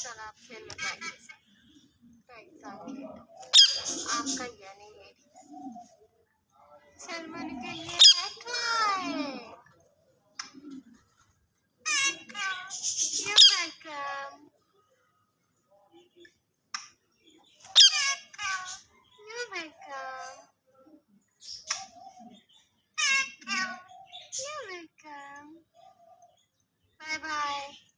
चल आप फिर लगाइए तो एग्जाम के आपका ही है नहीं मेरी सलमान के लिए बैठा है you welcome you welcome you welcome bye bye